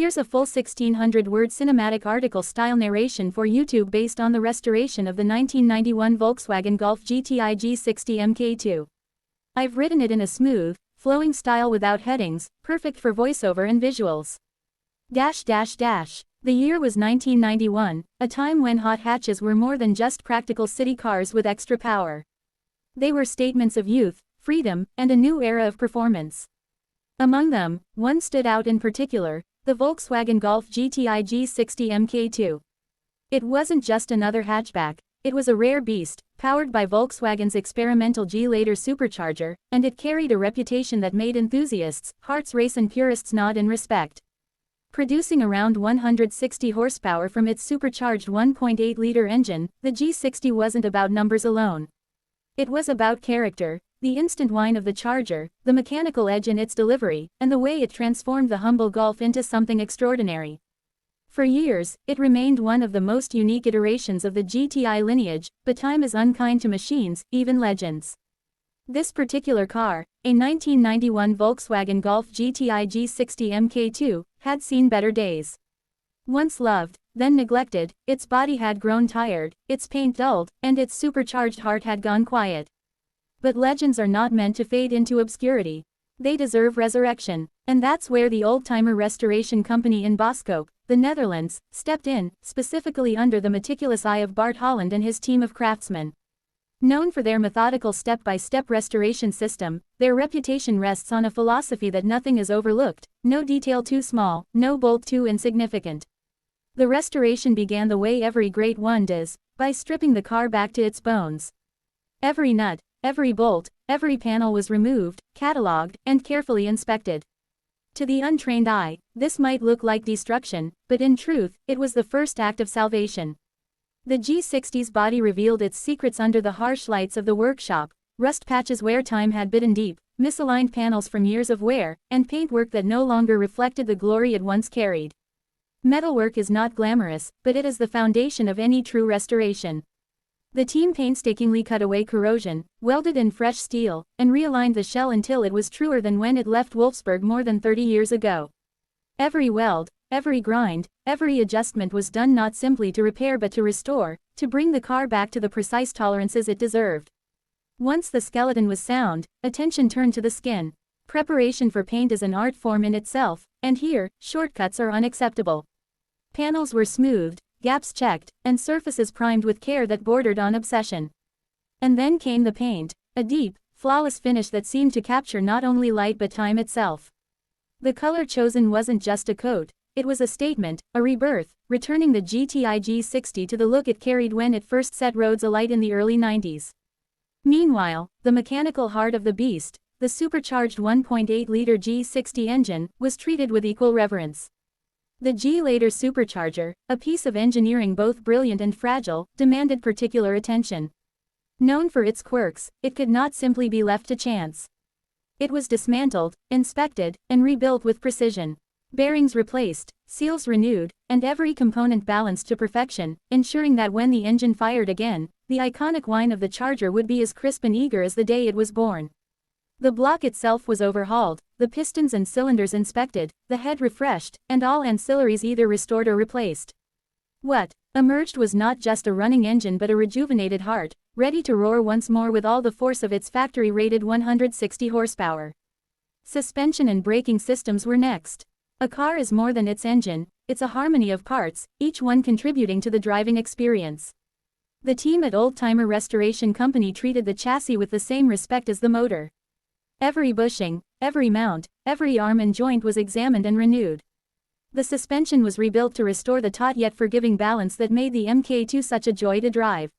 Here's a full 1600-word cinematic article-style narration for YouTube based on the restoration of the 1991 Volkswagen Golf GTI G60 Mk2. I've written it in a smooth, flowing style without headings, perfect for voiceover and visuals. The year was 1991, a time when hot hatches were more than just practical city cars with extra power. They were statements of youth, freedom, and a new era of performance. Among them, one stood out in particular, the Volkswagen Golf GTI G60 Mk2. It wasn't just another hatchback, it was a rare beast, powered by Volkswagen's experimental G-later supercharger, and it carried a reputation that made enthusiasts' hearts race and purists nod in respect. Producing around 160 horsepower from its supercharged 1.8-liter engine, the G60 wasn't about numbers alone. It was about character, the instant whine of the charger, the mechanical edge in its delivery, and the way it transformed the humble Golf into something extraordinary. For years, it remained one of the most unique iterations of the GTI lineage, but time is unkind to machines, even legends. This particular car, a 1991 Volkswagen Golf GTI G60 Mk2, had seen better days. Once loved, then neglected, its body had grown tired, its paint dulled, and its supercharged heart had gone quiet. But legends are not meant to fade into obscurity. They deserve resurrection, and that's where the Oldtimer Restoration Company in Boskoop, the Netherlands, stepped in, specifically under the meticulous eye of Bart Holland and his team of craftsmen. Known for their methodical step-by-step restoration system, their reputation rests on a philosophy that nothing is overlooked, no detail too small, no bolt too insignificant. The restoration began the way every great one does, by stripping the car back to its bones. Every nut, every bolt, every panel was removed, catalogued, and carefully inspected. To the untrained eye, this might look like destruction, but in truth, it was the first act of salvation. The G60's body revealed its secrets under the harsh lights of the workshop: rust patches where time had bitten deep, misaligned panels from years of wear, and paintwork that no longer reflected the glory it once carried. Metalwork is not glamorous, but it is the foundation of any true restoration. The team painstakingly cut away corrosion, welded in fresh steel, and realigned the shell until it was truer than when it left Wolfsburg more than 30 years ago. Every weld, every grind, every adjustment was done not simply to repair but to restore, to bring the car back to the precise tolerances it deserved. Once the skeleton was sound, attention turned to the skin. Preparation for paint is an art form in itself, and here, shortcuts are unacceptable. Panels were smoothed, gaps checked, and surfaces primed with care that bordered on obsession. And then came the paint, a deep, flawless finish that seemed to capture not only light but time itself. The color chosen wasn't just a coat, it was a statement, a rebirth, returning the GTI G60 to the look it carried when it first set roads alight in the early 90s. Meanwhile, the mechanical heart of the beast, the supercharged 1.8-liter G60 engine, was treated with equal reverence. The G-later supercharger, a piece of engineering both brilliant and fragile, demanded particular attention. Known for its quirks, it could not simply be left to chance. It was dismantled, inspected, and rebuilt with precision. Bearings replaced, seals renewed, and every component balanced to perfection, ensuring that when the engine fired again, the iconic whine of the charger would be as crisp and eager as the day it was born. The block itself was overhauled, the pistons and cylinders inspected, the head refreshed, and all ancillaries either restored or replaced. What emerged was not just a running engine but a rejuvenated heart, ready to roar once more with all the force of its factory-rated 160 horsepower. Suspension and braking systems were next. A car is more than its engine, it's a harmony of parts, each one contributing to the driving experience. The team at Oldtimer Restoration Company treated the chassis with the same respect as the motor. Every bushing, every mount, every arm and joint was examined and renewed. The suspension was rebuilt to restore the taut yet forgiving balance that made the Mk2 such a joy to drive.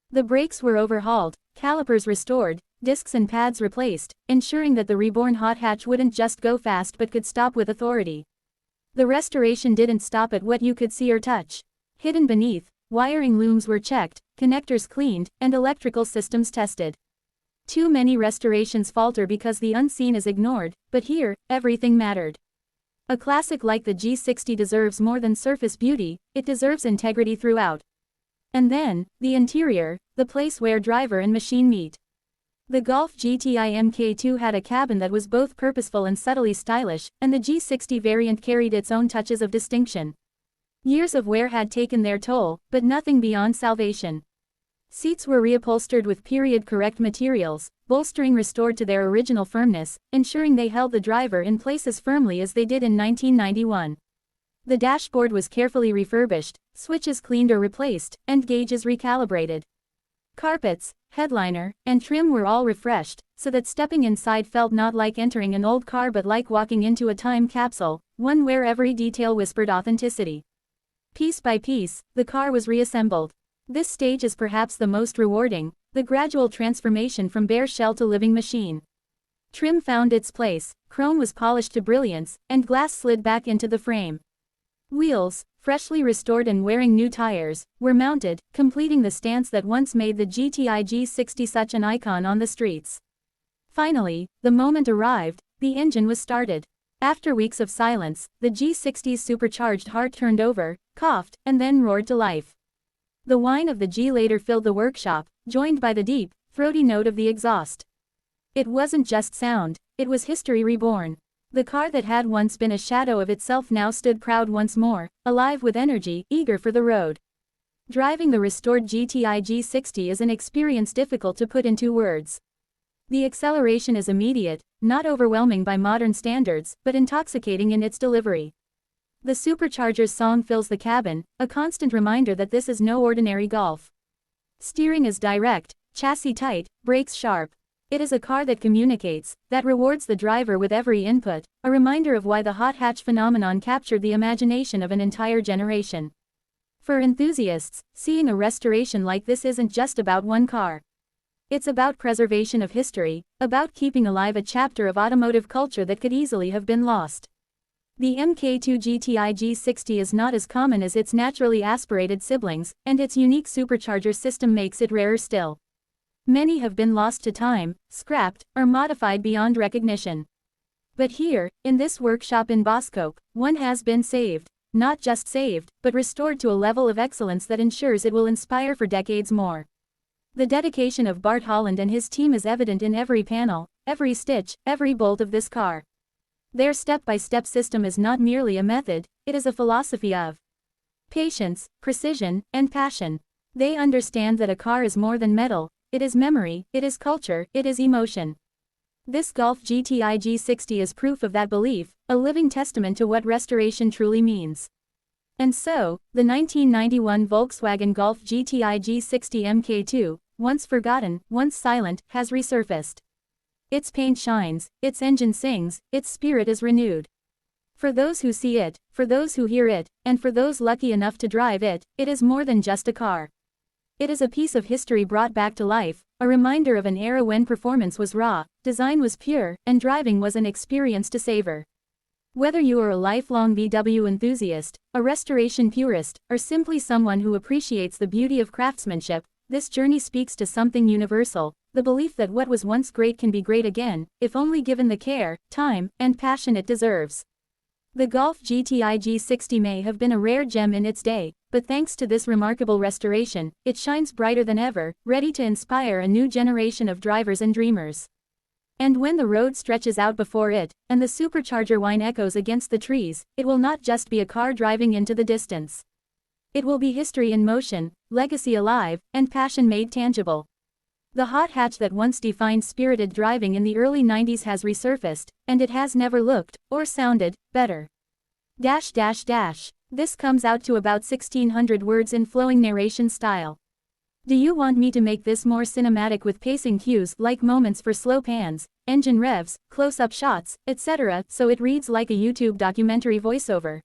The brakes were overhauled, calipers restored, discs and pads replaced, ensuring that the reborn hot hatch wouldn't just go fast but could stop with authority. The restoration didn't stop at what you could see or touch. Hidden beneath, wiring looms were checked, connectors cleaned, and electrical systems tested. Too many restorations falter because the unseen is ignored, but here, everything mattered. A classic like the G60 deserves more than surface beauty, it deserves integrity throughout. And then, the interior, the place where driver and machine meet. The Golf GTI Mk2 had a cabin that was both purposeful and subtly stylish, and the G60 variant carried its own touches of distinction. Years of wear had taken their toll, but nothing beyond salvation. Seats were reupholstered with period-correct materials, bolstering restored to their original firmness, ensuring they held the driver in place as firmly as they did in 1991. The dashboard was carefully refurbished, switches cleaned or replaced, and gauges recalibrated. Carpets, headliner, and trim were all refreshed, so that stepping inside felt not like entering an old car but like walking into a time capsule, one where every detail whispered authenticity. Piece by piece, the car was reassembled. This stage is perhaps the most rewarding, the gradual transformation from bare shell to living machine. Trim found its place, chrome was polished to brilliance, and glass slid back into the frame. Wheels, freshly restored and wearing new tires, were mounted, completing the stance that once made the GTI G60 such an icon on the streets. Finally, the moment arrived, the engine was started. After weeks of silence, the G60's supercharged heart turned over, coughed, and then roared to life. The whine of the G later filled the workshop, joined by the deep, throaty note of the exhaust. It wasn't just sound, it was history reborn. The car that had once been a shadow of itself now stood proud once more, alive with energy, eager for the road. Driving the restored GTI G60 is an experience difficult to put into words. The acceleration is immediate, not overwhelming by modern standards, but intoxicating in its delivery. The supercharger's song fills the cabin, a constant reminder that this is no ordinary Golf. Steering is direct, chassis tight, brakes sharp. It is a car that communicates, that rewards the driver with every input, a reminder of why the hot hatch phenomenon captured the imagination of an entire generation. For enthusiasts, seeing a restoration like this isn't just about one car. It's about preservation of history, about keeping alive a chapter of automotive culture that could easily have been lost. The Mk2 GTI G60 is not as common as its naturally aspirated siblings, and its unique supercharger system makes it rarer still. Many have been lost to time, scrapped, or modified beyond recognition. But here, in this workshop in Boskoop, one has been saved. Not just saved, but restored to a level of excellence that ensures it will inspire for decades more. The dedication of Bart Holland and his team is evident in every panel, every stitch, every bolt of this car. Their step-by-step system is not merely a method, it is a philosophy of patience, precision, and passion. They understand that a car is more than metal, it is memory, it is culture, it is emotion. This Golf GTI G60 is proof of that belief, a living testament to what restoration truly means. And so, the 1991 Volkswagen Golf GTI G60 Mk2, once forgotten, once silent, has resurfaced. Its paint shines, its engine sings, its spirit is renewed. For those who see it, for those who hear it, and for those lucky enough to drive it, it is more than just a car. It is a piece of history brought back to life, a reminder of an era when performance was raw, design was pure, and driving was an experience to savor. Whether you are a lifelong VW enthusiast, a restoration purist, or simply someone who appreciates the beauty of craftsmanship, this journey speaks to something universal, the belief that what was once great can be great again, if only given the care, time, and passion it deserves. The Golf GTI G60 may have been a rare gem in its day, but thanks to this remarkable restoration, it shines brighter than ever, ready to inspire a new generation of drivers and dreamers. And when the road stretches out before it, and the supercharger whine echoes against the trees, it will not just be a car driving into the distance. It will be history in motion, legacy alive, and passion made tangible. The hot hatch that once defined spirited driving in the early 90s has resurfaced, and it has never looked, or sounded, better. This comes out to about 1,600 words in flowing narration style. Do you want me to make this more cinematic with pacing cues like moments for slow pans, engine revs, close-up shots, etc., so it reads like a YouTube documentary voiceover?